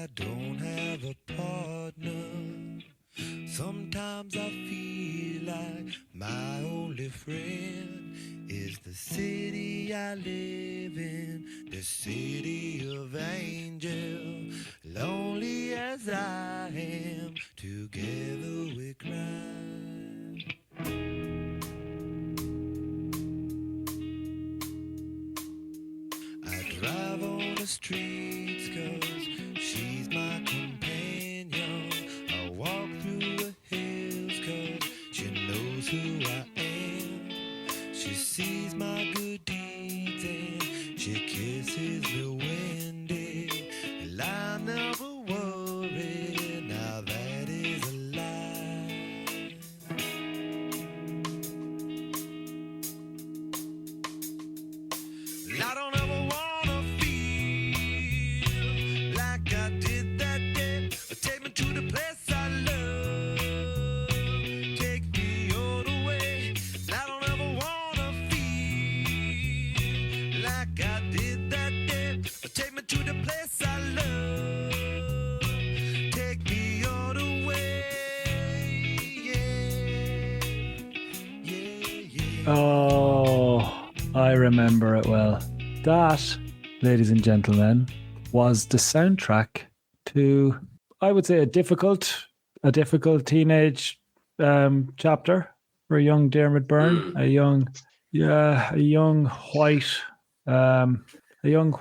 I don't have a partner. Sometimes I feel like my only friend is the city I live in, the city of angels. Lonely as I am, together we cry. I drive on the streets 'cause she's my companion. I walk through the hills 'cause she knows who I am. She sees my good deeds and she kisses me windy. And I never worry, now that is a lie. I don't ever wanna feel like I did that day. Take me to the place I love. Take me all the way. I don't ever wanna feel like I did that day. Take me to the place I love. Take me all the way. Yeah. Oh, I remember it well. That, ladies and gentlemen, was the soundtrack to, I would say, a difficult teenage chapter for young Diarm Byrne, a young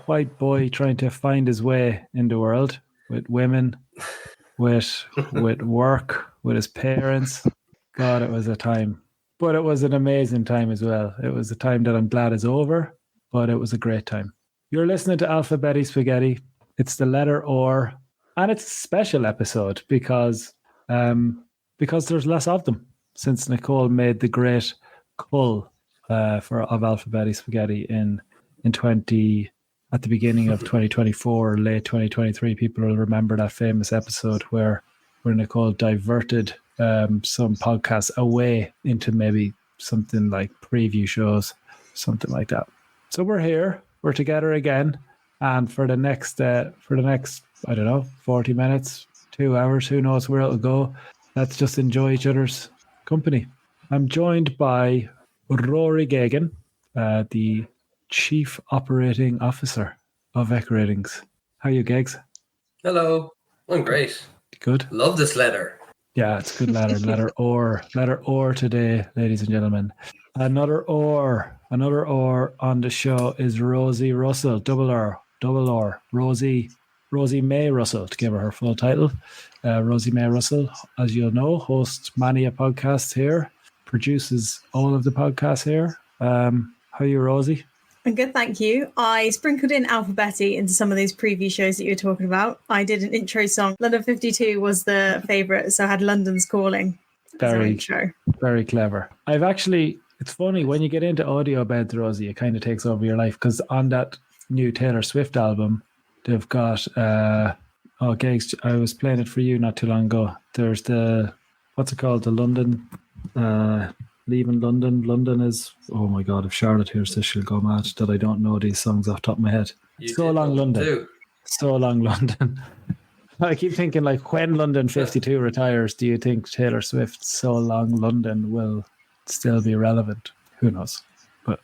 white boy trying to find his way in the world with women, with work, with his parents. God, it was a time. But it was an amazing time as well. It was a time that I'm glad is over, but it was a great time. You're listening to Alphabetti Spaghetti. It's the letter R, and it's a special episode because there's less of them since Nicole made the great cull of Alphabetti Spaghetti at the beginning of 2024, late 2023. People will remember that famous episode where Nicole diverted some podcasts away into maybe something like preview shows, something like that. So we're here, we're together again, and for the next I don't know, 40 minutes, 2 hours, who knows where it'll go. Let's just enjoy each other's company. I'm joined by Ruairi Geoghegan, the Chief Operating Officer of EquiRatings. How are you, Gegs? Hello, I'm great. Good. Love this letter. Yeah, it's a good letter. Letter R today, ladies and gentlemen. Another R on the show is Rosie Russell, double R, Rosie May Russell, to give her full title. Rosie May Russell, as you'll know, hosts many a podcast here, produces all of the podcasts here. How are you, Rosie? I'm good, thank you. I sprinkled in Alphabetti into some of these preview shows that you were talking about. I did an intro song. London 52 was the favourite, so I had London's Calling as our intro. Very clever. It's funny, when you get into audio beds, Rosie, it kind of takes over your life, because on that new Taylor Swift album, they've got, Gags, I was playing it for you not too long ago. There's what's it called? The London, Leaving London. London is, oh my God, if Charlotte hears this, she'll go mad that I don't know these songs off the top of my head. So Long London. So Long London. I keep thinking, like, when London 52 retires, do you think Taylor Swift's So Long London will still be relevant? Who knows? But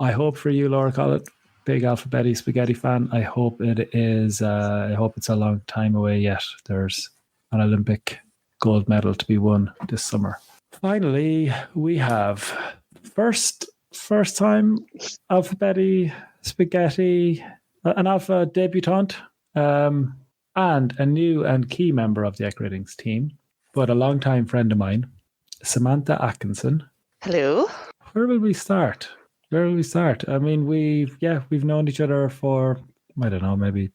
I hope for you, Laura Collett, big Alphabetti Spaghetti fan, I hope it is. I hope it's a long time away yet. There's an Olympic gold medal to be won this summer. Finally, we have first time Alphabetti Spaghetti, an Alpha debutante, and a new and key member of the EquiRatings team, but a long-time friend of mine, Samantha Atkinson. Hello. Where will we start? I mean, we've known each other for, I don't know, maybe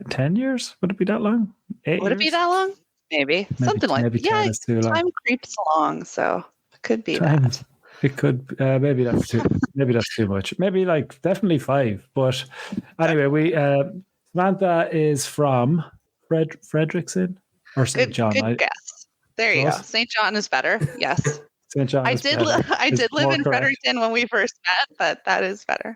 10 years? Would it be that long? 8 Would years? it be that long? Maybe something like that. Yeah, time creeps along, so it could be that. It could. Maybe that's too. Maybe that's too much. Maybe definitely 5. But anyway, Samantha is from Frederickson or St. John. Good guess. There you go. St. John is better. Yes. St. John. I did live in Fredericton when we first met, but that is better.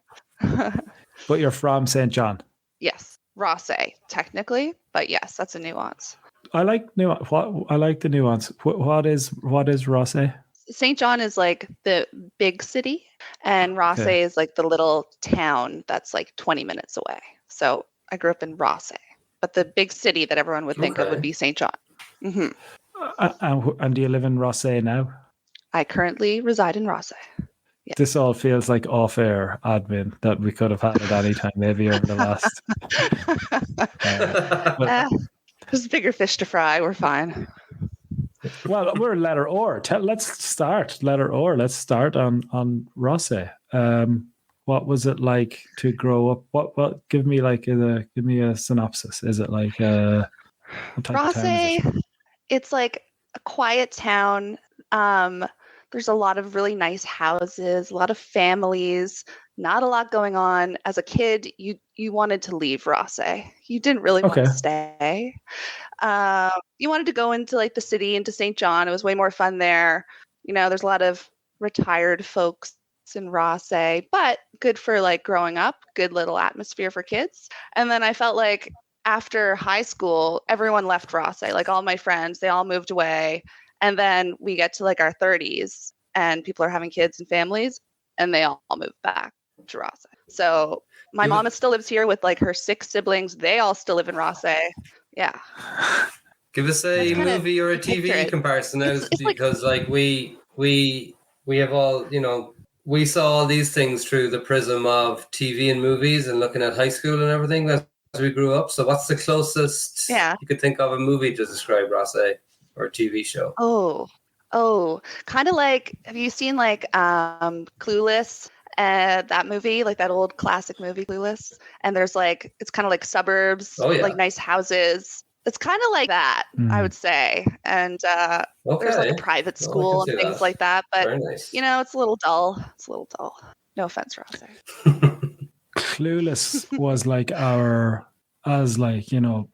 But you're from St. John. Yes. Rosse, technically, but yes, that's a nuance. I like nuance. I like the nuance. What is Rosse? St. John is like the big city, and Rosse is like the little town that's like 20 minutes away. So I grew up in Rosse, but the big city that everyone would think of would be St. John. Mm-hmm. And do you live in Rosse now? I currently reside in Rosse. Yeah. This all feels like off-air admin that we could have had at any time, maybe over the last. There's bigger fish to fry. We're fine. Well, we're letter R. Let's start letter R. Let's start on Rosse. What was it like to grow up? What? Give me a synopsis. Is it like what type Rosse? Of town is it? It's like a quiet town. There's a lot of really nice houses, a lot of families, not a lot going on. As a kid, you wanted to leave Rosse. You didn't really want to stay. You wanted to go into like the city, into St. John. It was way more fun there. There's a lot of retired folks in Rosse, but good for like growing up, good little atmosphere for kids. And then I felt like after high school, everyone left Rosse. Like all my friends, they all moved away. And then we get to like our 30s and people are having kids and families and they all move back to Rosse. So my mom still lives here with like her 6 siblings. They all still live in Rosse. Yeah. Give us a movie or a TV comparison now, because like we have all, we saw all these things through the prism of TV and movies and looking at high school and everything as we grew up. So what's the closest you could think of a movie to describe Rosse? Or a TV show? Oh, kind of like, have you seen like Clueless? That movie, like that old classic movie Clueless? And there's like, it's kind of like suburbs, like nice houses. It's kind of like that, I would say. And there's like a private school and things like that. But, nice. It's a little dull. No offense, Rosie. Clueless was like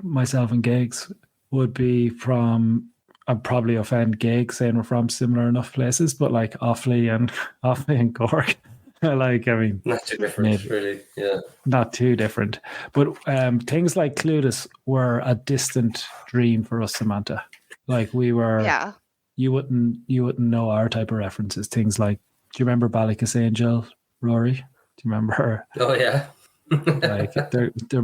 myself and Gigs would be from, I'd probably offend Gig saying we're from similar enough places, but like Offaly and Cork. Not too different, really. Yeah. Not too different. But things like Clueless were a distant dream for us, Samantha. Like we were, you wouldn't know our type of references. Things like, do you remember Ballycus Angel, Rory? Do you remember her? Oh, yeah. Like they're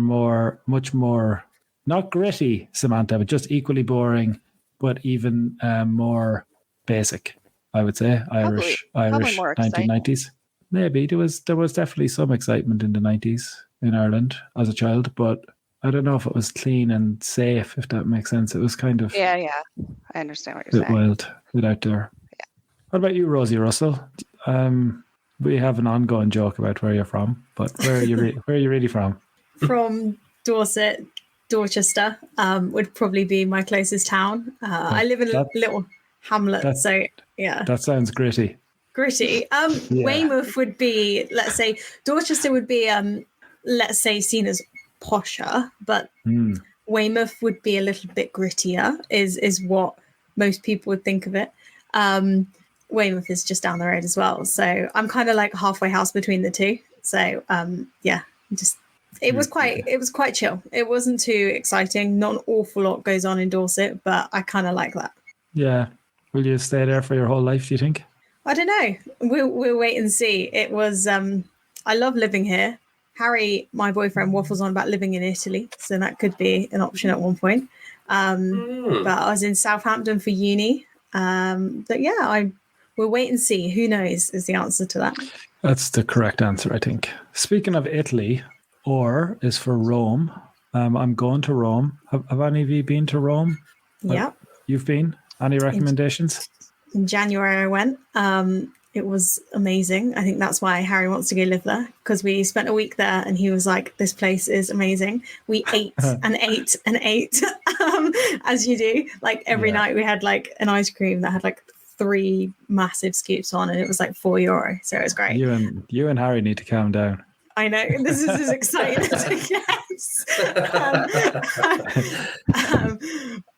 much more, not gritty, Samantha, but just equally boring, but even more basic, I would say. Irish 1990s. Maybe there was definitely some excitement in the 90s in Ireland as a child, but I don't know if it was clean and safe, if that makes sense. It was kind of I understand what you're saying. Wild, bit out there. Yeah. What about you, Rosie Russell? We have an ongoing joke about where you're from, but where are you really from? From Dorchester would probably be my closest town. I live in a little hamlet, so yeah. That sounds gritty. Weymouth would be, let's say, Dorchester would be, let's say, seen as posher, but Weymouth would be a little bit grittier, is what most people would think of it. Weymouth is just down the road as well, so I'm kind of like halfway house between the two. So it was quite chill. It wasn't too exciting. Not an awful lot goes on in Dorset, but I kind of like that. Yeah. Will you stay there for your whole life, do you think? I don't know. We'll wait and see. It was, I love living here. Harry, my boyfriend, waffles on about living in Italy, so that could be an option at one point. But I was in Southampton for uni. But yeah, we'll wait and see. Who knows is the answer to that. That's the correct answer, I think. Speaking of Italy, or is for Rome. I'm going to Rome. Have any of you been to Rome? Yeah. You've been? Any recommendations? In January I went. It was amazing. I think that's why Harry wants to go live there, because we spent a week there and he was like, this place is amazing. We ate and ate and ate, as you do. Like every night we had like an ice cream that had like 3 massive scoops on, and it was like €4. So it was great. You and Harry need to calm down. I know. This is as exciting as it gets.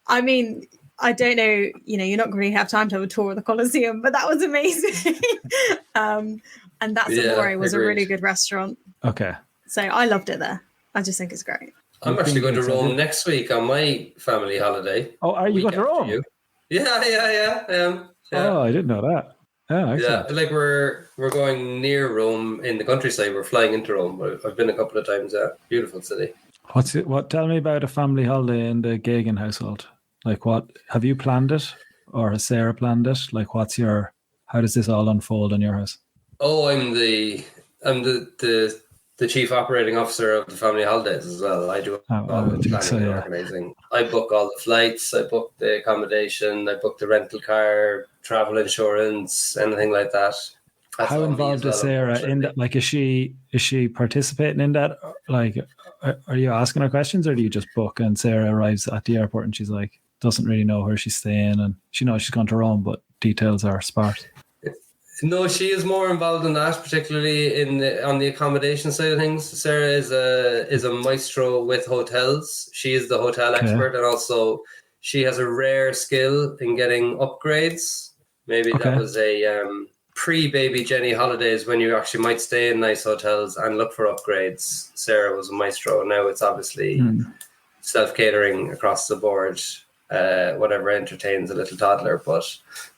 I mean, I don't know, you're not going to have time to have a tour of the Colosseum, but that was amazing. And that's Amore was a really good restaurant. Okay. So I loved it there. I just think it's great. I'm actually going to Rome next week on my family holiday. Oh, are you going to Rome? You. Yeah. Yeah. Oh, I didn't know that. Oh, excellent. Yeah, like we're going near Rome in the countryside. We're flying into Rome. I've been a couple of times. Yeah, beautiful city. Tell me about a family holiday in the Geoghegan household. Like, what have you planned it, or has Sarah planned it? Like, how does this all unfold in your house? Oh, I'm the chief operating officer of the family holidays as well. I do all the planning and organizing. I book all the flights. I book the accommodation. I book the rental car, travel insurance, anything like that. That's how involved is Sarah in that? Like, is she participating in that? Like, are you asking her questions, or do you just book and Sarah arrives at the airport and she's like, doesn't really know where she's staying and she knows she's gone to Rome, but details are sparse? No, she is more involved in that, particularly on the accommodation side of things. Sarah is a maestro with hotels. She is the hotel expert, and also she has a rare skill in getting upgrades. Maybe that was a pre-baby Jenny holidays when you actually might stay in nice hotels and look for upgrades. Sarah was a maestro. Now it's obviously self-catering across the board. Whatever entertains a little toddler, but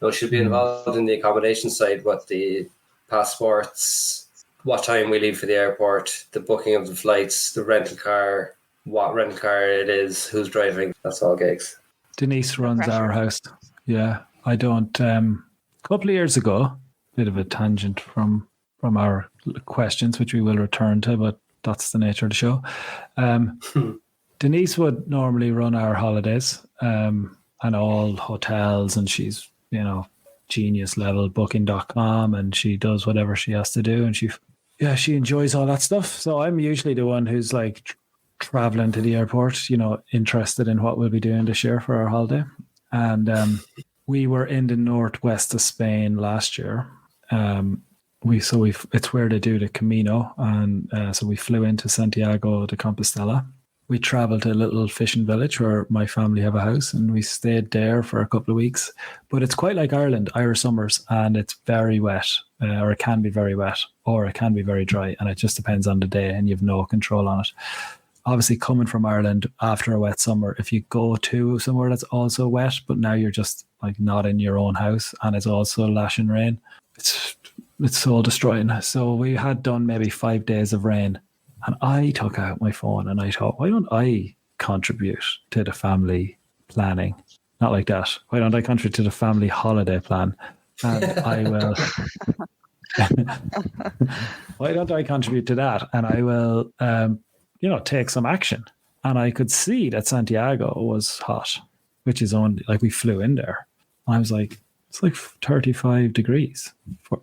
no, she'll be involved in the accommodation side, what the passports, what time we leave for the airport, the booking of the flights, the rental car, what rental car it is, who's driving. That's all gigs. Denise runs our house. Yeah, I don't. A couple of years ago, bit of a tangent from our questions, which we will return to, but that's the nature of the show. Denise would normally run our holidays and all hotels, and she's, genius level booking.com, and she does whatever she has to do, and she enjoys all that stuff. So I'm usually the one who's like traveling to the airport, interested in what we'll be doing this year for our holiday. And we were in the northwest of Spain last year. It's where they do the Camino, and so we flew into Santiago de Compostela. We traveled to a little fishing village where my family have a house, and we stayed there for a couple of weeks. But it's quite like Ireland, Irish summers, and it's very wet, or it can be very wet, or it can be very dry, and it just depends on the day, and you have no control on it. Obviously, coming from Ireland after a wet summer, if you go to somewhere that's also wet, but now you're just like not in your own house, and it's also lashing rain, it's soul destroying. So we had done maybe 5 days of rain. And I took out my phone and I thought, why don't I contribute to the family planning? Not like that. Why don't I contribute to the family holiday plan? And I will. Why don't I contribute to that? And I will, take some action. And I could see that Santiago was hot, which is only like we flew in there. And I was like, it's like 35 degrees,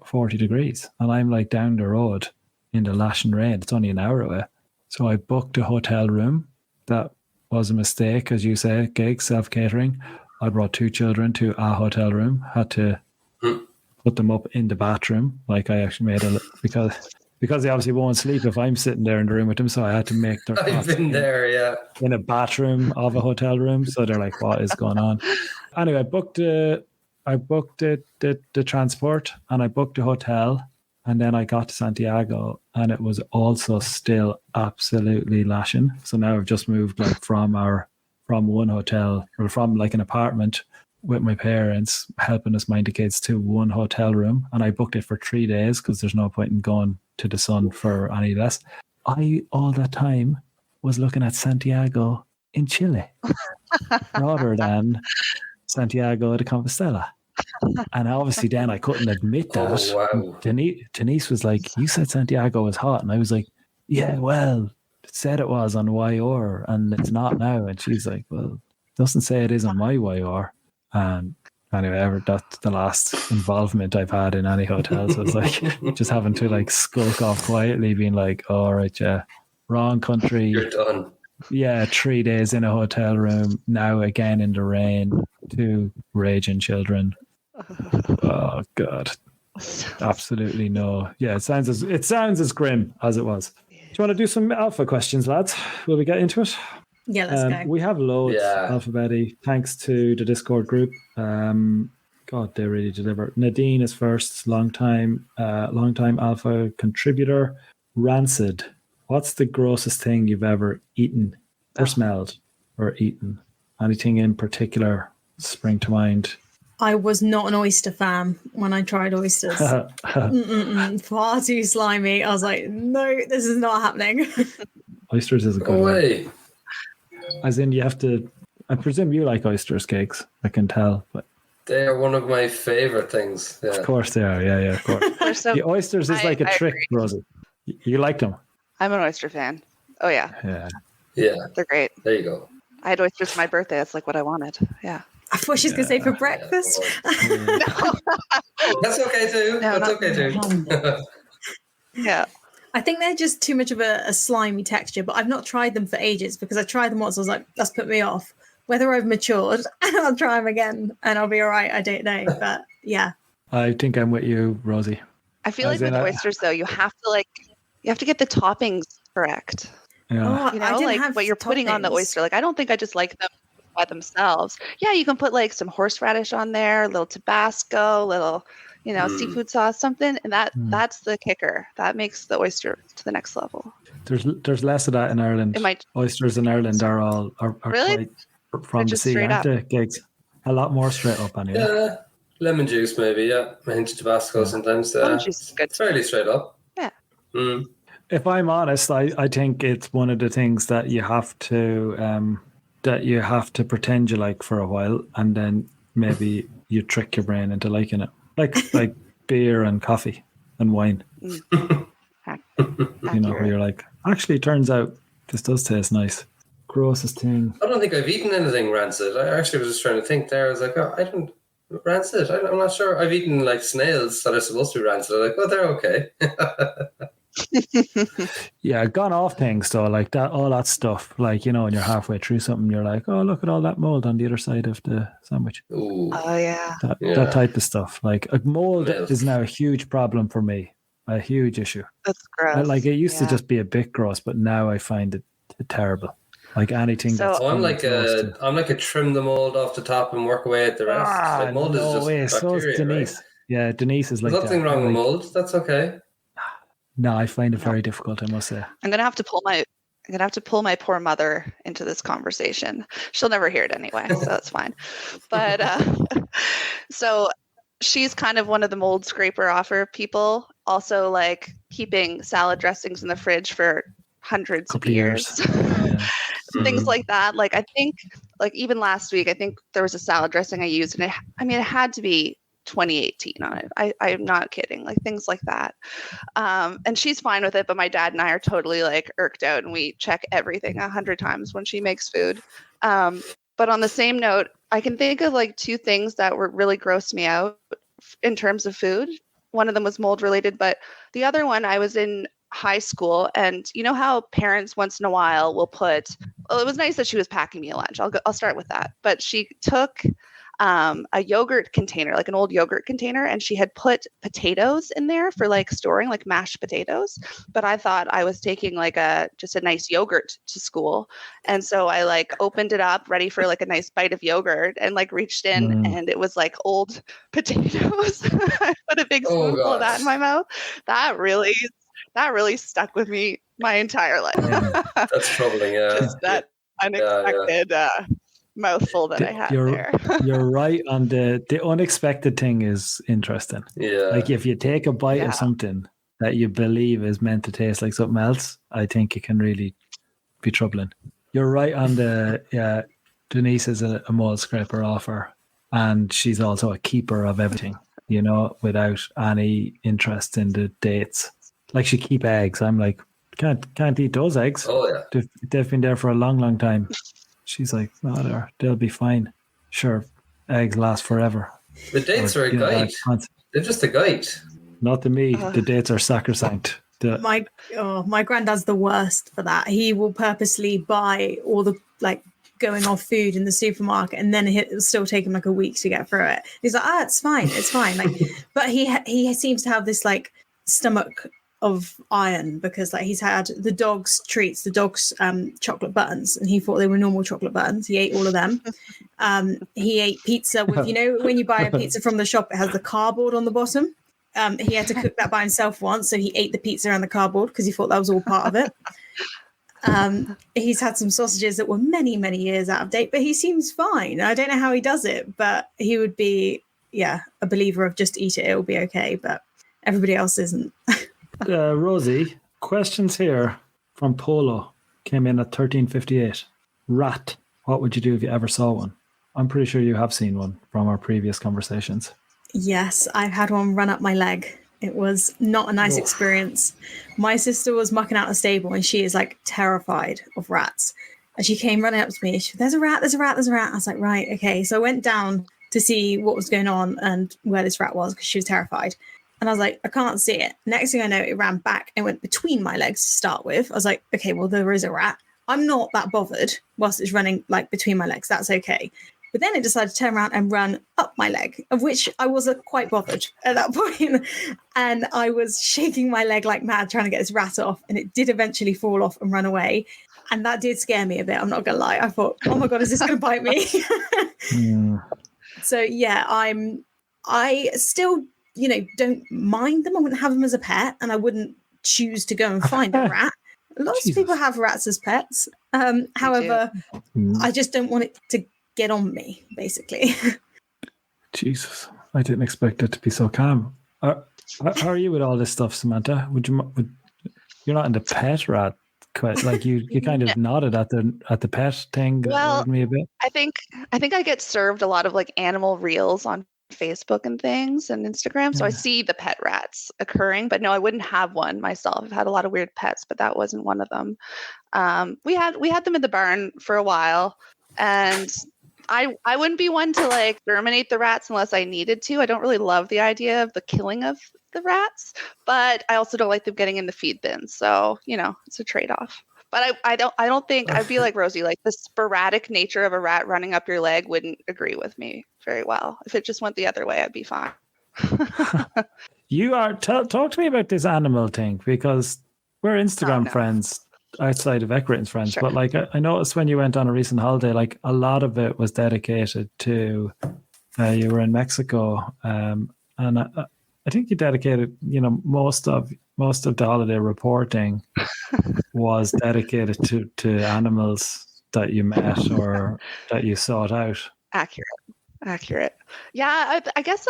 40 degrees. And I'm like down the road in the lashing rain. It's only an hour away. So I booked a hotel room. That was a mistake, as you say, gig, self-catering. I brought 2 children to a hotel room, had to put them up in the bathroom. Like I actually made because they obviously won't sleep if I'm sitting there in the room with them. So I had to make their I've been there, yeah. In a bathroom of a hotel room. So they're like, what is going on? Anyway, I booked the transport, and I booked a hotel. And then I got to Santiago, and it was also still absolutely lashing. So now I've just moved like from one hotel, or from like an apartment with my parents helping us mind the kids, to one hotel room. And I booked it for 3 days because there's no point in going to the sun for any less. I all that time was looking at Santiago in Chile rather than Santiago de Compostela. And obviously then I couldn't admit that. Oh, wow. Denise was like, you said Santiago was hot. And I was like, yeah, well, it said it was on YR and it's not now. And she's like, well, it doesn't say it is on my YR. And anyway, that's the last involvement I've had in any hotel. So it's like just having to like skulk off quietly, being like, all right, yeah, wrong country. You're done. Yeah, 3 days in a hotel room, now again in the rain, 2 raging children. Oh God, absolutely no. Yeah, it sounds as grim as it was. Do you want to do some alpha questions, lads? Will we get into it? Yeah, let's go. We have loads, Alphabetti, thanks to the Discord group. God, they really deliver. Nadine is first, long time alpha contributor. Rancid, what's the grossest thing you've ever eaten or smelled or eaten? Anything in particular spring to mind? I was not an oyster fan when I tried oysters. Far too slimy. I was like, no, this is not happening. Oysters is a good way. one. As in, you have to. I presume you like oysters cakes. I can tell, but they are one of my favorite things. Yeah. Of course they are. Yeah, of course. So, the oysters is like a trick, agree. Rosie. You like them? I'm an oyster fan. Oh yeah. Yeah. They're great. There you go. I had oysters for my birthday. That's like what I wanted. Yeah. I thought she was going to say for breakfast. No. That's okay too. No, that's okay too. Yeah. I think they're just too much of a slimy texture, but I've not tried them for ages because I tried them once. I was like, that's put me off. Whether I've matured, I'll try them again and I'll be all right. I don't know. But yeah. I think I'm with you, Rosie. I feel like with oysters, though, you have to get the toppings correct. Yeah. You know, like what you're putting on the oyster. Like, I don't think I just like them by themselves. Yeah, you can put like some horseradish on there, a little Tabasco, little, seafood sauce, something, and that's the kicker. That makes the oyster to the next level. There's less of that in Ireland. Oysters in Ireland are really quite from the sea, aren't they? Gigs. A lot more straight up, anyway. Yeah, lemon juice maybe. Yeah, a hint of Tabasco sometimes. Lemon juice is good. It's fairly straight up. Yeah. Mm. If I'm honest, I think it's one of the things that you have to pretend you like for a while, and then maybe you trick your brain into liking it, like beer and coffee and wine. Where you're like, actually, it turns out this does taste nice. Grossest thing. I don't think I've eaten anything rancid. I actually was just trying to think there. I was like, I don't rancid. I'm not sure. I've eaten like snails that are supposed to be rancid. I'm like, oh, they're okay. Yeah, gone off things though, like that, all that stuff. Like, when you're halfway through something, you're like, oh, look at all that mold on the other side of the sandwich. Ooh. Oh yeah. That type of stuff. Like mold is now a huge problem for me. A huge issue. That's gross. It used to just be a bit gross, but now I find it terrible. Like anything. So I'm like a trim the mold off the top and work away at the rest. Like mold is just bacteria, so is Denise. Right? Yeah, Denise is like There's nothing wrong with mold. That's okay. No, I find it very difficult, I must say. I'm gonna have to pull my poor mother into this conversation. She'll never hear it anyway, so that's fine. But so she's kind of one of the mold scraper offer people. Also, like keeping salad dressings in the fridge for hundreds of years. Things like that. Like I think, like even last week, I think there was a salad dressing I used, and it had to be 2018 on it. I'm not kidding. Like things like that. And she's fine with it, but my dad and I are totally like irked out, and we check everything 100 times when she makes food. But on the same note, I can think of like two things that were really grossed me out in terms of food. One of them was mold related, but the other one, I was in high school, and you know how parents once in a while will put, well, it was nice that she was packing me a lunch. I'll start with that. But she took a yogurt container, like an old yogurt container, and she had put potatoes in there for like storing, like mashed potatoes. But I thought I was taking like just a nice yogurt to school, and so I like opened it up, ready for like a nice bite of yogurt, and like reached in, and it was like old potatoes. I put a big spoonful of that in my mouth. That really stuck with me my entire life. That's troubling. Yeah, just that unexpected. Mouthful that I had there. You're right on the unexpected thing is interesting. Yeah. Like if you take a bite of something that you believe is meant to taste like something else, I think it can really be troubling. You're right on Denise is a mold scraper offer, and she's also a keeper of everything, without any interest in the dates. Like she keep eggs. I'm like, can't eat those eggs. Oh yeah. They've been there for a long, long time. She's like, no, they'll be fine. Sure, eggs last forever. The dates are a guide. They're just a guide. Not to me. The dates are sacrosanct. My granddad's the worst for that. He will purposely buy all the like going off food in the supermarket, and then it'll still take him like a week to get through it. He's like, it's fine. Like, but he seems to have this like stomach of iron because like he's had the dog's treats, the dog's chocolate buttons, and he thought they were normal chocolate buttons. He ate all of them. He ate pizza with, when you buy a pizza from the shop, it has the cardboard on the bottom. He had to cook that by himself once, so he ate the pizza and the cardboard because he thought that was all part of it. He's had some sausages that were many, many years out of date, but he seems fine. I don't know how he does it, but he would be, a believer of just eat it. It'll be okay, but everybody else isn't. Rosie, questions here from Polo came in at 1358. Rat. What would you do if you ever saw one? I'm pretty sure you have seen one from our previous conversations. Yes, I've had one run up my leg. It was not a nice experience. My sister was mucking out the stable and she is like terrified of rats. And she came running up to me. She said, there's a rat. I was like, right, okay. So I went down to see what was going on and where this rat was because she was terrified. And I was like, I can't see it. Next thing I know, it ran back and went between my legs to start with. I was like, okay, well, there is a rat. I'm not that bothered whilst it's running like between my legs. That's okay. But then it decided to turn around and run up my leg, of which I wasn't quite bothered at that point. And I was shaking my leg like mad, trying to get this rat off. And it did eventually fall off and run away. And that did scare me a bit. I'm not going to lie. I thought, oh my God, is this going to bite me? So, yeah, I still, don't mind them. I wouldn't have them as a pet. And I wouldn't choose to go and find a rat. Lots of people have rats as pets. However, I just don't want it to get on me, basically. Jesus, I didn't expect it to be so calm. How are you with all this stuff, Samantha? You're not into pet rat? Quite like you kind of nodded at the pet thing. Well, me a bit. I think I get served a lot of like animal reels on Facebook and things and Instagram, so I see the pet rats occurring. But no, I wouldn't have one myself. I've had a lot of weird pets, but that wasn't one of them. We had them in the barn for a while, and I wouldn't be one to like terminate the rats unless I needed to. I don't really love the idea of the killing of the rats, but I also don't like them getting in the feed bin. So, it's a trade-off. But I don't think I'd be like Rosie, like the sporadic nature of a rat running up your leg wouldn't agree with me very well. If it just went the other way, I'd be fine. You are talk to me about this animal thing, because we're Instagram friends outside of EquiRatings friends, but like I noticed when you went on a recent holiday, like a lot of it was dedicated to you were in Mexico, and I think you dedicated most of the holiday reporting was dedicated to animals that you met or that you sought out. Accurate. Yeah, I guess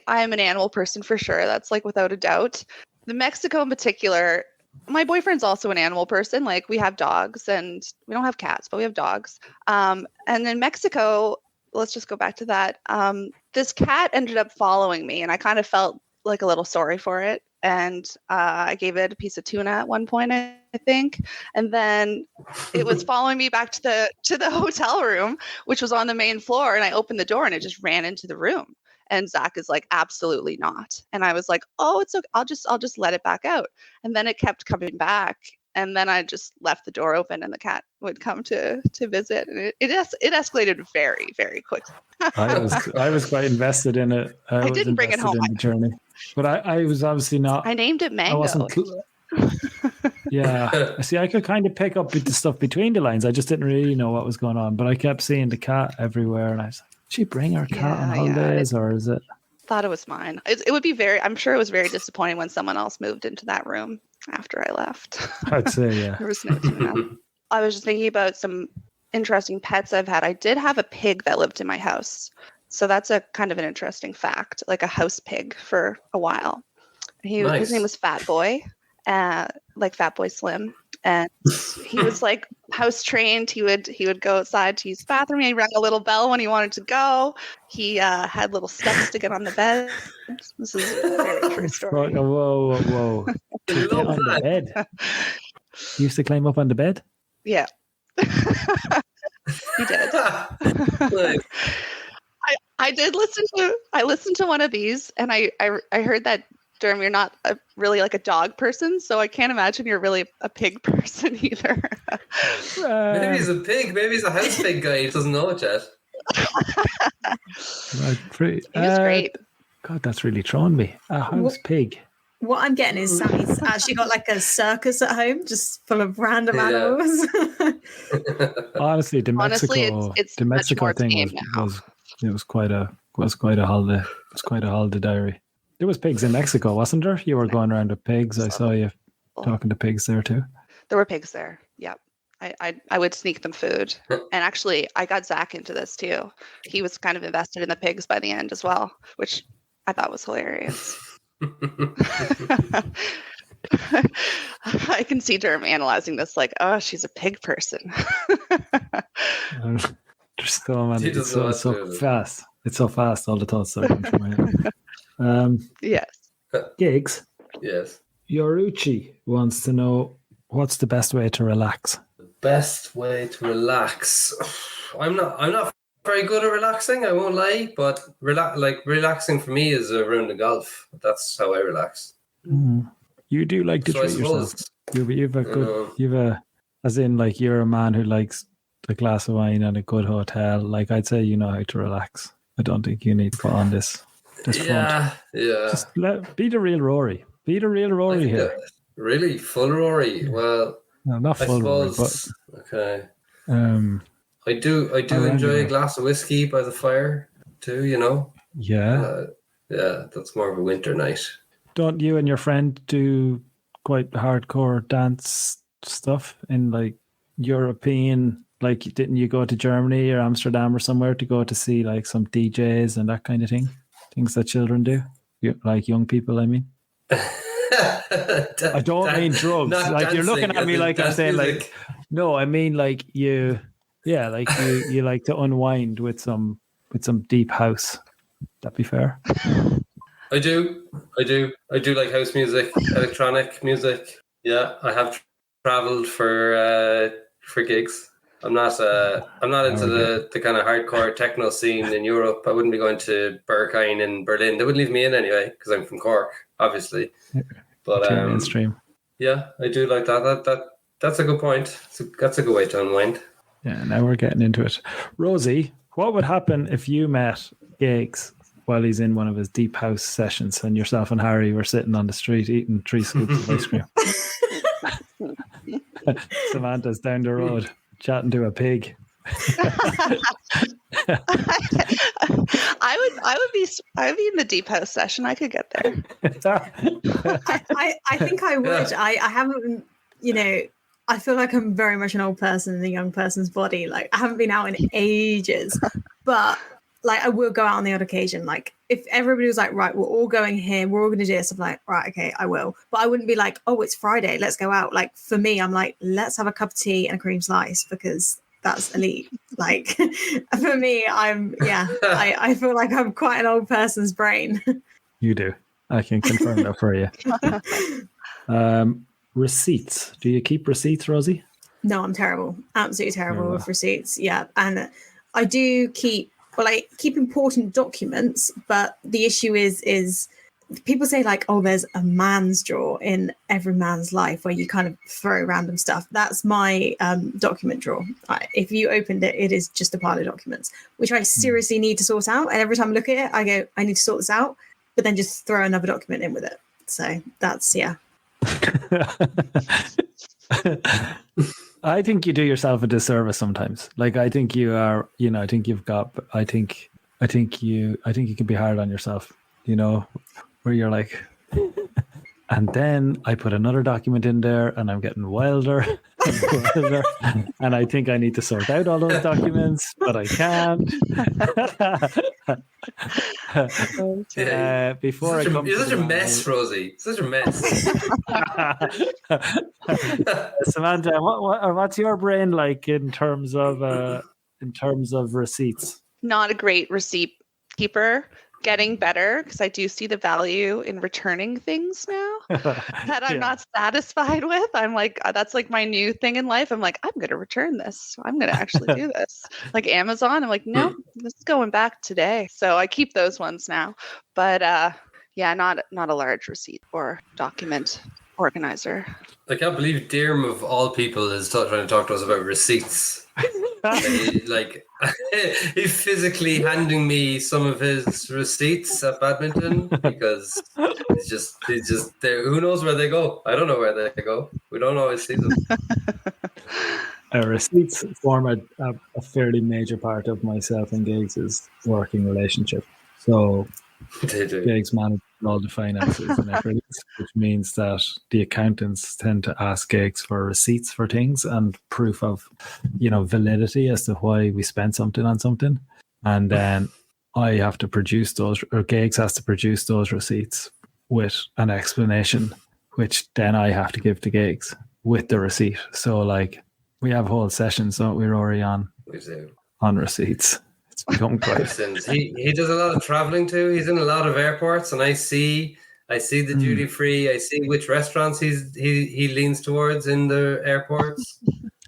I'm an animal person for sure. That's like without a doubt. The Mexico in particular. My boyfriend's also an animal person. Like we have dogs, and we don't have cats, but we have dogs. And in Mexico, let's just go back to that. This cat ended up following me, and I kind of felt like a little sorry for it. And I gave it a piece of tuna at one point, I think. And then it was following me back to the hotel room, which was on the main floor. And I opened the door, and it just ran into the room. And Zach is like, absolutely not. And I was like, oh, it's okay. I'll just let it back out. And then it kept coming back. And then I just left the door open, and the cat would come to visit. And it escalated very, very quickly. I was quite invested in it. I didn't bring it home. In the journey. But I was obviously not. I named it Mango. I wasn't. Yeah. See, I could kind of pick up the stuff between the lines. I just didn't really know what was going on. But I kept seeing the cat everywhere, and I was like, she bring her cat on holidays, or is it? Thought it was mine. It would be I'm sure it was very disappointing when someone else moved into that room after I left. I'd say, yeah. There was no tuna. I was just thinking about some interesting pets I've had. I did have a pig that lived in my house. So that's a kind of an interesting fact, like a house pig for a while. His name was Fat Boy, like Fat Boy Slim. And he was like house trained. He would go outside to use the bathroom. He rang a little bell when he wanted to go. He had little steps to get on the bed. This is a very true story. Whoa. To get on the bed. He used to climb up on the bed? Yeah. He did. I did listen to one of these, and I heard that, Diarm, you're not really like a dog person, so I can't imagine you're really a pig person either. Maybe he's a pig. Maybe he's a house pig guy. He doesn't know it yet. He was great. God, that's really thrown me. A house pig. What I'm getting is Sammy's actually got like a circus at home, just full of random animals. Honestly, the Mexico thing was quite a holiday. It was quite a holiday diary. There was pigs in Mexico, wasn't there? You were going around with pigs. I saw you talking to pigs there too. There were pigs there. Yep. I would sneak them food. And actually, I got Zach into this too. He was kind of invested in the pigs by the end as well, which I thought was hilarious. I can see Diarm analyzing this like, oh, she's a pig person. Just so many. It's so fast. It's so fast. All the thoughts are coming from my head. Yes. Gigs. Yes. Yoruchi wants to know, what's the best way to relax? Best way to relax. I'm not very good at relaxing, I won't lie, but relaxing for me is a round of golf. That's how I relax. You do like to treat yourself. As in, like, you're a man who likes a glass of wine and a good hotel. Like, I'd say you know how to relax. I don't think you need to put on this front. Yeah. Just be the real Rory. Be the real Rory here. Really? Full Rory? Well, no, not full Rory, but... Okay. I do enjoy a glass of whiskey by the fire too, you know? Yeah. That's more of a winter night. Don't you and your friend do quite hardcore dance stuff in, like, European, like, didn't you go to Germany or Amsterdam or somewhere to go to see, like, some DJs and that kind of thing? Things that children do? Like young people, I mean. I don't mean drugs. Like, dancing, you're looking at me like I'm saying music. Like, no, I mean like you like to unwind with some deep house. That'd be fair. I do like house music, electronic music. Yeah, I have traveled for gigs. I'm not into the kind of hardcore techno scene in Europe. I wouldn't be going to Berghain in Berlin. They wouldn't leave me in anyway because I'm from Cork, obviously. But mainstream. Yeah, I do like that. That's a good point. That's a good way to unwind. Yeah, now we're getting into it. Rosie, what would happen if you met Gigs while he's in one of his deep house sessions and yourself and Harry were sitting on the street eating 3 scoops of ice cream? Samantha's down the road chatting to a pig. I would be in the deep house session. I could get there. I think I would. I haven't, I feel like I'm very much an old person in a young person's body. Like, I haven't been out in ages, but like, I will go out on the odd occasion. Like, if everybody was like, right, we're all going here, we're all going to do this, I'm like, right, okay, I will. But I wouldn't be like, oh, it's Friday, let's go out. Like, for me, I'm like, let's have a cup of tea and a cream slice because that's elite. Like, for me, I feel like I'm quite an old person's brain. You do. I can confirm that for you. Receipts. Do you keep receipts, Rosie? No, I'm terrible. Absolutely terrible with receipts. Yeah. And I do keep important documents, but the issue is people say like, oh, there's a man's drawer in every man's life where you kind of throw random stuff. That's my document drawer. If you opened it, it is just a pile of documents, which I seriously need to sort out. And every time I look at it, I go, I need to sort this out, but then just throw another document in with it. So that's, yeah. I think you do yourself a disservice sometimes. Like, I think you are, I think you can be hard on yourself, where you're like, and then I put another document in there and I'm getting wilder and wilder, and I think I need to sort out all those documents, but I can't. Before you're such a mess, Rosie. Such a mess. Samantha, what's your brain like in terms of receipts? Not a great receipt keeper. Getting better because I do see the value in returning things now that I'm not satisfied with. I'm like, that's like my new thing in life. I'm like, I'm going to return this. I'm going to actually do this. Like Amazon, I'm like, no, this is going back today. So I keep those ones now. But not a large receipt or document organizer. I can't believe Diarm of all people is trying to talk to us about receipts. He's physically handing me some of his receipts at badminton because he's just there. Who knows where they go? I don't know where they go. We don't always see them. Receipts form a fairly major part of myself and Gigs' working relationship. So They do. Geoghegan manages all the finances and everything, which means that the accountants tend to ask Geoghegan for receipts for things and proof of, validity as to why we spent something on something. And then I have to produce those, or Geoghegan has to produce those receipts with an explanation, which then I have to give to Geoghegan with the receipt. So, like, we have whole sessions, don't we, Rory, on receipts. It's become quite. He does a lot of traveling too. He's in a lot of airports, and I see the duty free. I see which restaurants he leans towards in the airports.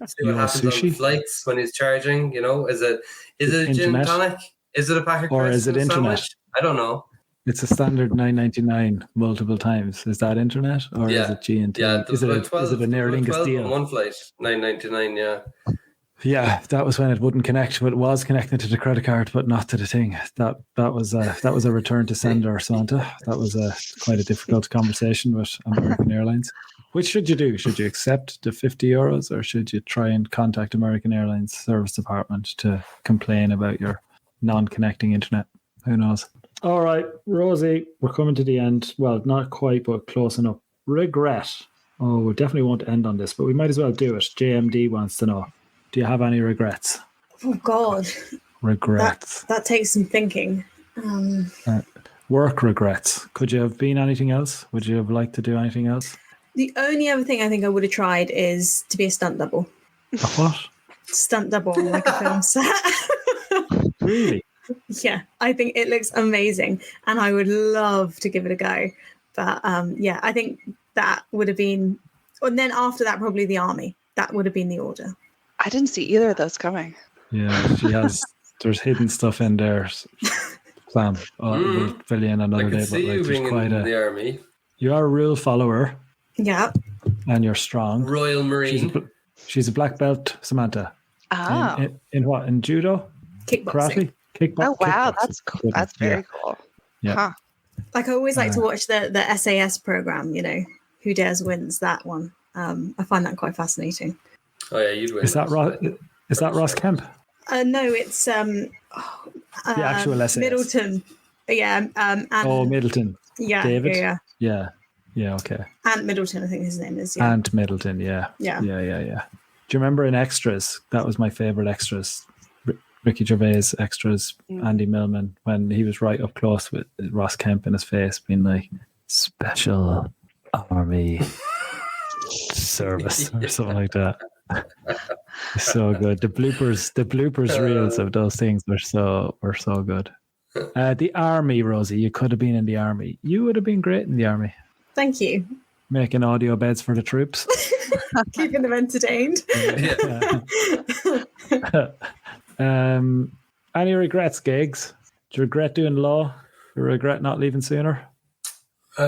See what happens on flights when he's charging. Is it a gin and tonic? Is it a pack of crisps or is it internet? Sandwich? I don't know. It's a standard $9.99 multiple times. Is that internet or is it G&T? Yeah, is it an Aer Lingus deal? On one flight, $9.99. Yeah. Yeah, that was when it wouldn't connect, but it was connected to the credit card, but not to the thing. That was a return to sender, Samantha. That was quite a difficult conversation with American Airlines. Which should you do? Should you accept the €50 or should you try and contact American Airlines service department to complain about your non-connecting internet? Who knows? All right, Rosie, we're coming to the end. Well, not quite, but close enough. Regret. Oh, we definitely won't end on this, but we might as well do it. JMD wants to know. Do you have any regrets? Oh, God. Regrets. That takes some thinking. Work regrets. Could you have been anything else? Would you have liked to do anything else? The only other thing I think I would have tried is to be a stunt double. A what? Stunt double on like a film set. Really? Yeah, I think it looks amazing and I would love to give it a go. But I think that would have been, and then after that, probably the army. That would have been the order. I didn't see either of those coming. Yeah, there's hidden stuff in there. Sam, we'll fill you in another day. But like, there's quite the army. You are a rule follower. Yeah. And you're strong. Royal Marine. She's a black belt, Samantha. Oh. In what? In judo? Kickboxing. Karate? Kickboxing? Oh, wow. That's cool. That's very cool. Yeah. Huh. Like I always like to watch the SAS program, Who Dares Wins, that one. I find that quite fascinating. Oh yeah, you'd win. Is that Ross Kemp? No, it's the actual SAS. Middleton. Yeah. Middleton. Yeah. David? Yeah. Yeah, okay. Ant Middleton, I think his name is. Yeah. Ant Middleton, yeah. Yeah. Do you remember in Extras? That was my favourite Extras. Ricky Gervais Extras, Andy Millman, when he was right up close with Ross Kemp in his face, being like, Special Army Service or something like that. So good. The bloopers reels of those things were so good. The army, Rosie, you could have been in the army. You would have been great in the army. Thank you. Making audio beds for the troops. Keeping them entertained. Any regrets, Geoghegan? Do you regret doing law? Do you regret not leaving sooner? No,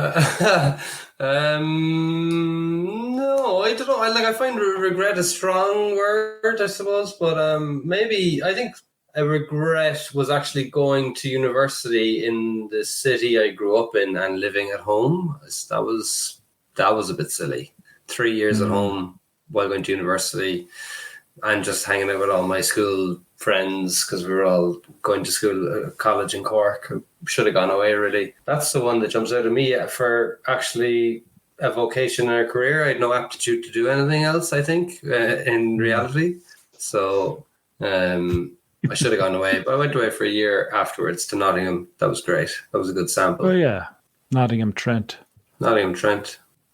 I don't know. I find regret a strong word, I suppose, but maybe I think a regret was actually going to university in the city I grew up in and living at home. That was a bit silly. 3 years at home while going to university and just hanging out with all my school friends because we were all going to school, college in Cork. Should have gone away, really. That's the one that jumps out of me for actually a vocation or a career. I had no aptitude to do anything else, I think, in reality. So I should have gone away. But I went away for a year afterwards to Nottingham. That was great. That was a good sample. Oh, yeah. Nottingham Trent.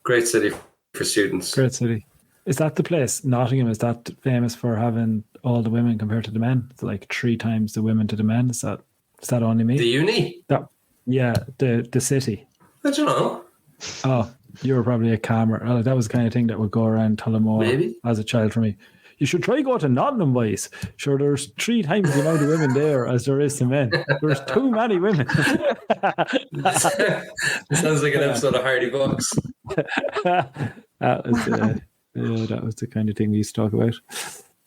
Great city for students. Great city. Is that the place? Nottingham, is that famous for having all the women compared to the men? It's like 3 times the women to the men. Is that only me? The uni? The city. I don't know. Oh, you were probably a calmer. Oh, that was the kind of thing that would go around Tullamore as a child for me. You should try go to Nottingham, boys. Sure, there's 3 times the amount of women there as there is to men. There's too many women. Sounds like an episode of Hardy Bucks. That was the kind of thing we used to talk about.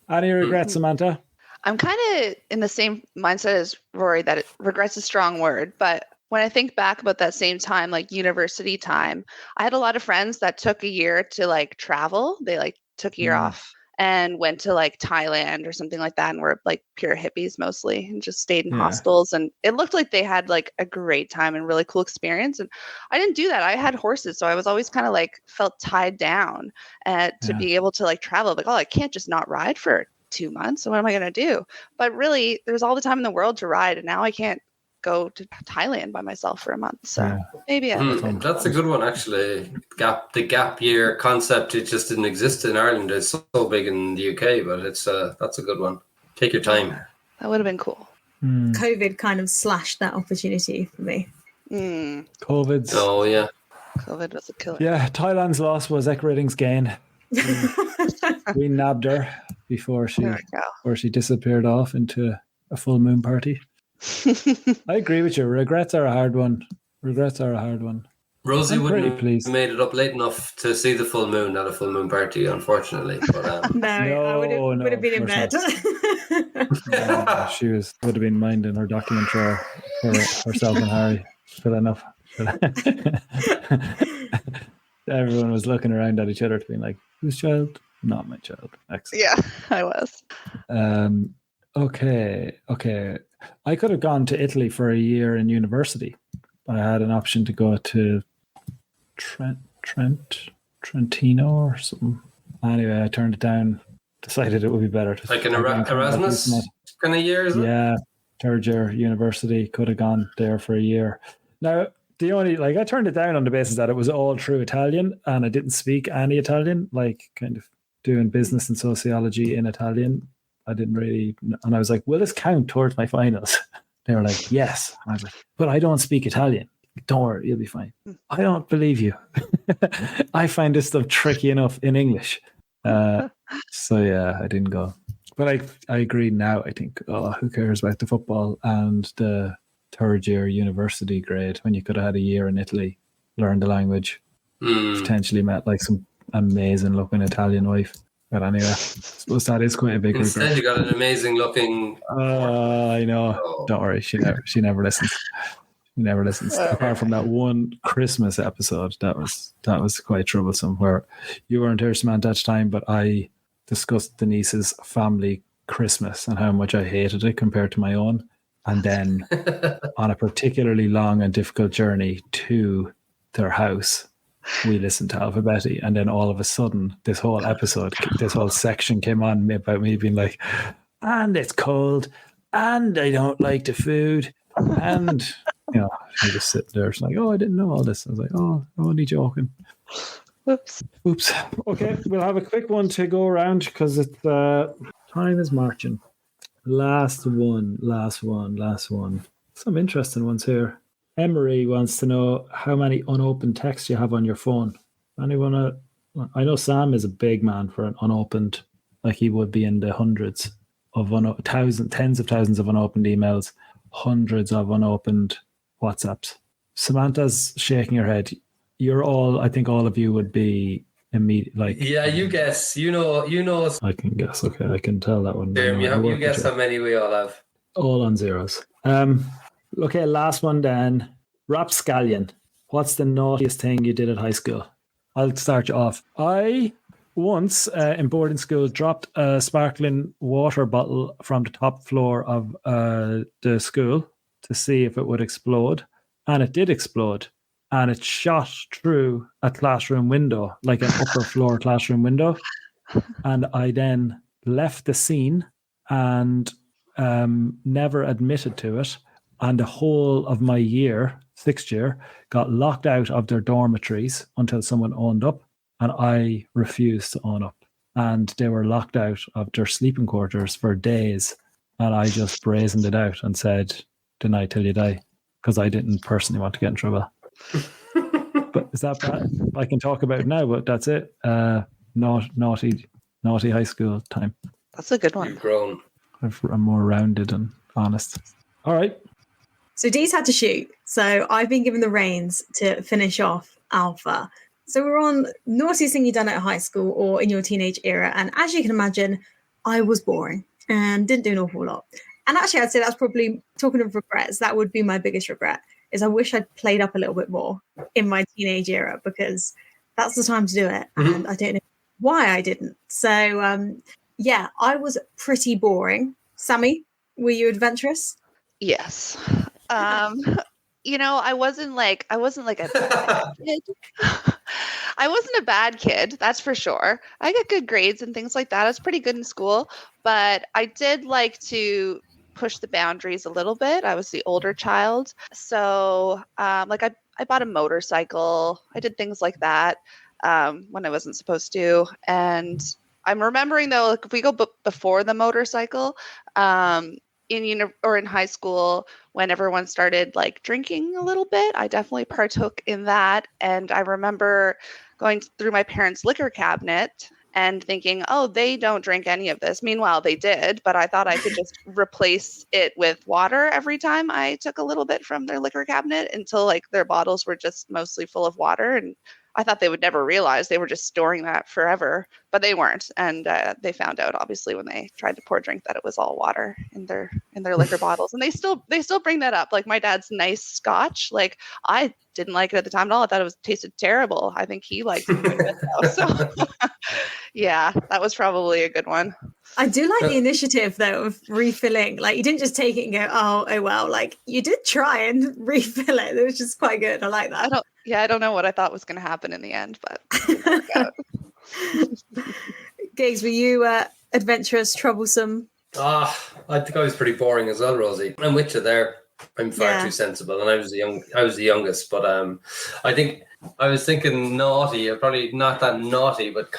Any regrets, Samantha? I'm kind of in the same mindset as Rory that regret's a strong word, but when I think back about that same time, like university time, I had a lot of friends that took a year to like travel. They like took a year off. and went to like Thailand or something like that, and were like pure hippies mostly, and just stayed in hostels. And it looked like they had like a great time and really cool experience. And I didn't do that. I had horses, so I was always kind of like felt tied down to be able to like travel. Like, oh, I can't just not ride for 2 months. So what am I going to do? But really, there's all the time in the world to ride, and now I can't go to Thailand by myself for a month. So maybe that's a good one, actually. The gap year concept, it just didn't exist in Ireland. It's so big in the UK, but that's a good one. Take your time. That would have been cool. COVID kind of slashed that opportunity for me. COVID. Oh yeah. COVID was a killer. Yeah, Thailand's loss was EquiRatings' gain. We nabbed her before she disappeared off into a full moon party. I agree with you. Regrets are a hard one. Rosie wouldn't have made it up late enough to see the full moon at a full moon party, unfortunately. But, no, I would have been in bed. She would have been minding her documentary for herself and Harry. Fair enough. Everyone was looking around at each other to being like, whose child? Not my child. Excellent. Yeah, I was. Okay. I could have gone to Italy for a year in university. I had an option to go to Trentino or something. Anyway, I turned it down. Decided it would be better to like an Erasmus kind of year, is it? Yeah, third year university. Could have gone there for a year. Now, I turned it down on the basis that it was all true Italian and I didn't speak any Italian, like kind of doing business and sociology in Italian. I didn't really, and I was like, will this count towards my finals? They were like, yes. I was like, but I don't speak Italian. Don't worry, you'll be fine. I don't believe you. I find this stuff tricky enough in English. So yeah, I didn't go. But I agree now. I think, who cares about the football and the third year university grade when you could have had a year in Italy, learned the language, potentially met like some amazing looking Italian wife. But anyway, I suppose that is quite a big regret. Instead, you got an amazing looking. I know. Oh. Don't worry, she never listens. She never listens. Apart from that one Christmas episode, that was quite troublesome. Where you weren't here, Samantha, at the time, but I discussed Denise's family Christmas and how much I hated it compared to my own. And then on a particularly long and difficult journey to their house, we listened to Alphabetti, and then all of a sudden this whole section came on about me being like, and it's cold, and I don't like the food, and you just sitting there, it's like, oh, I didn't know all this. I was like, oh, I'm only joking. Oops. Okay, we'll have a quick one to go around because it's time is marching. Last one. Some interesting ones here. Emery wants to know how many unopened texts you have on your phone. Anyone? I know Sam is a big man for an unopened, like he would be in the hundreds of tens of thousands of unopened emails, hundreds of unopened WhatsApps. Samantha's shaking her head. I think all of you would be immediate. Like, yeah, you guess. You know. I can guess. Okay, I can tell that one. You guess how many we all have. All on zeros. Okay, last one then. Rapscallion. What's the naughtiest thing you did at high school? I'll start you off. I once, in boarding school, dropped a sparkling water bottle from the top floor of the school to see if it would explode. And it did explode. And it shot through a classroom window, like an upper floor classroom window. And I then left the scene and never admitted to it. And the whole of my year, 6th year, got locked out of their dormitories until someone owned up. And I refused to own up. And they were locked out of their sleeping quarters for days. And I just brazened it out and said, deny till you die. Because I didn't personally want to get in trouble. But is that bad? I can talk about it now, but that's it. Naughty high school time. That's a good one. You've grown. I'm more rounded and honest. All right. So Dee's had to shoot. So I've been given the reins to finish off Alpha. So we're on naughtiest thing you've done at high school or in your teenage era. And as you can imagine, I was boring and didn't do an awful lot. And actually, I'd say that's probably, talking of regrets, that would be my biggest regret, is I wish I'd played up a little bit more in my teenage era, because that's the time to do it. And I don't know if why I didn't. So yeah, I was pretty boring. Sammy, were you adventurous? Yes. I wasn't like a bad kid. I wasn't a bad kid, that's for sure. I got good grades and things like that. I was pretty good in school, but I did like to push the boundaries a little bit. I was the older child. So I bought a motorcycle. I did things like that when I wasn't supposed to. And I'm remembering though, like, if we go before the motorcycle, in high school, when everyone started like drinking a little bit, I definitely partook in that. And I remember going through my parents' liquor cabinet and thinking, oh, they don't drink any of this. Meanwhile, they did, but I thought I could just replace it with water every time I took a little bit from their liquor cabinet until like their bottles were just mostly full of water. And I thought they would never realize they were just storing that forever, but they weren't. And they found out, obviously, when they tried to pour drink, that it was all water in their liquor bottles. And they still bring that up. Like my dad's nice scotch, like I didn't like it at the time at all. I thought it tasted terrible. I think he liked it quite a bit though. So yeah, that was probably a good one. I do like the initiative though of refilling. Like you didn't just take it and go, oh well. Like you did try and refill it. It was just quite good. I like that. I don't know what I thought was going to happen in the end, but it didn't work out. Gigs, were you adventurous, troublesome? I think I was pretty boring as well, Rosie. I'm with you there. I'm far too sensible, and I was the youngest. But I think I was thinking naughty. Probably not that naughty, but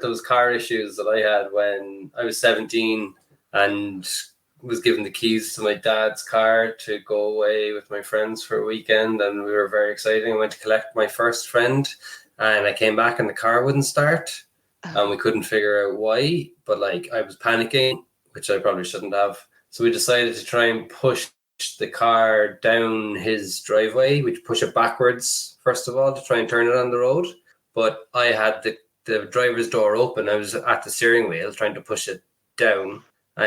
those car issues that I had when I was 17 and was given the keys to my dad's car to go away with my friends for a weekend, and we were very exciting. I went to collect my first friend, and I came back and the car wouldn't start, and we couldn't figure out why. But like I was panicking, which I probably shouldn't have. So we decided to try and push the car down his driveway. We'd push it backwards first of all to try and turn it on the road. But I had the driver's door open. I was at the steering wheel trying to push it down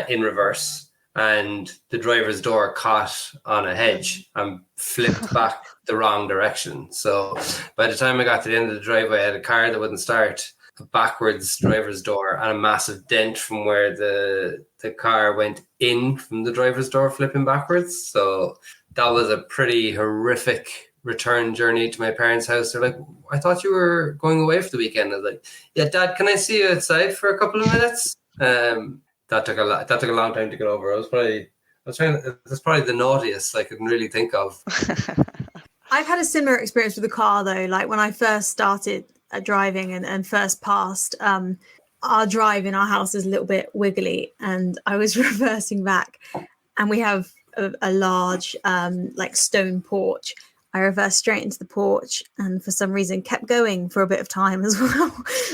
in reverse. And the driver's door caught on a hedge and flipped back the wrong direction. So by the time I got to the end of the driveway, I had a car that wouldn't start, a backwards driver's door, and a massive dent from where the car went in from the driver's door, flipping backwards. So that was a pretty horrific return journey to my parents' house. They're like, I thought you were going away for the weekend. I was like, yeah, Dad, can I see you outside for a couple of minutes? That took a long time to get over. That's probably the naughtiest I can really think of. I've had a similar experience with the car though. Like when I first started driving and first passed, our drive in our house is a little bit wiggly, and I was reversing back, and we have a large like stone porch. I reversed straight into the porch and for some reason kept going for a bit of time as well.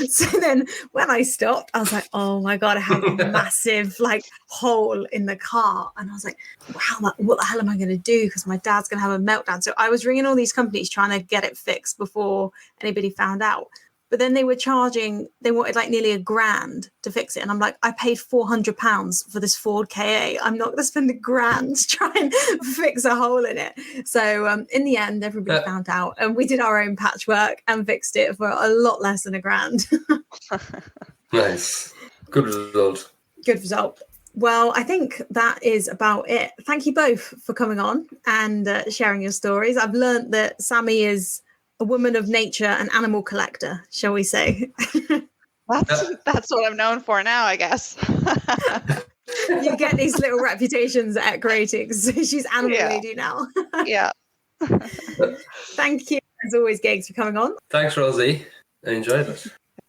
So then when I stopped, I was like, oh my God, I had a massive like hole in the car. And I was like, wow, what the hell am I going to do? Because my dad's going to have a meltdown. So I was ringing all these companies trying to get it fixed before anybody found out. But then they wanted like nearly $1,000 to fix it. And I'm like, I paid £400 for this Ford KA. I'm not going to spend $1,000 to try and fix a hole in it. So in the end, everybody found out, and we did our own patchwork and fixed it for a lot less than $1,000. Nice. Good result. Good result. Well, I think that is about it. Thank you both for coming on and sharing your stories. I've learned that Sammy is a woman of nature, an animal collector, shall we say? That's what I'm known for now, I guess. You get these little reputations at EquiRatings. She's animal lady now. Yeah. Thank you, as always, Gigs, for coming on. Thanks, Rosie. I enjoyed it.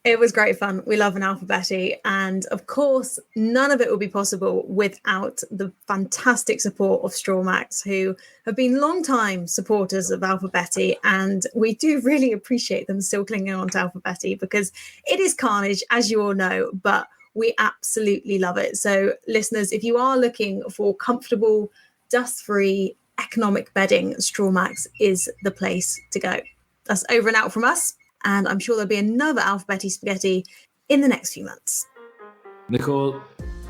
It was great fun. We love an Alphabetti. And of course, none of it would be possible without the fantastic support of Strawmax, who have been long-time supporters of Alphabetti. And we do really appreciate them still clinging on to Alphabetti because it is carnage, as you all know, but we absolutely love it. So listeners, if you are looking for comfortable, dust-free, economic bedding, Strawmax is the place to go. That's over and out from us. And I'm sure there'll be another Alphabetti Spaghetti in the next few months. Nicole,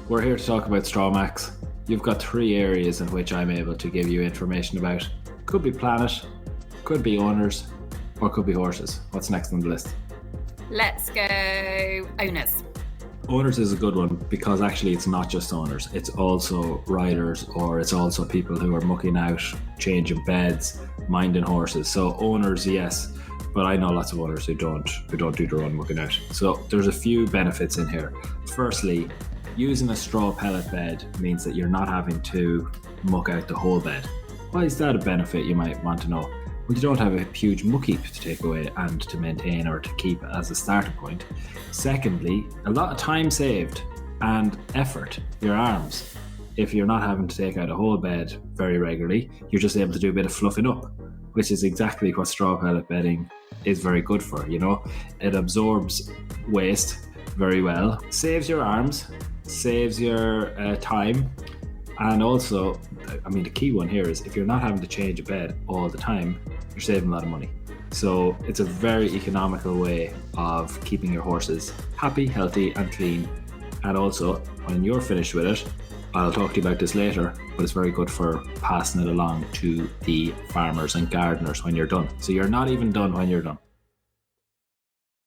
we're here to talk about Strawmax. You've got 3 areas in which I'm able to give you information about. Could be planet, could be owners, or could be horses. What's next on the list? Let's go owners. Owners is a good one because actually it's not just owners, it's also riders, or it's also people who are mucking out, changing beds, minding horses. So owners, yes, but I know lots of owners who don't do their own mucking out. So there's a few benefits in here. Firstly, using a straw pellet bed means that you're not having to muck out the whole bed. Why is that a benefit, you might want to know? Well, you don't have a huge muck heap to take away and to maintain or to keep as a starting point. Secondly, a lot of time saved and effort, your arms. If you're not having to take out a whole bed very regularly, you're just able to do a bit of fluffing up, which is exactly what straw pellet bedding is very good for, you know. It absorbs waste very well, saves your arms, saves your time, and also, I mean, the key one here is if you're not having to change a bed all the time, you're saving a lot of money. So it's a very economical way of keeping your horses happy, healthy, and clean. And also, when you're finished with it, I'll talk to you about this later, but it's very good for passing it along to the farmers and gardeners when you're done. So you're not even done when you're done.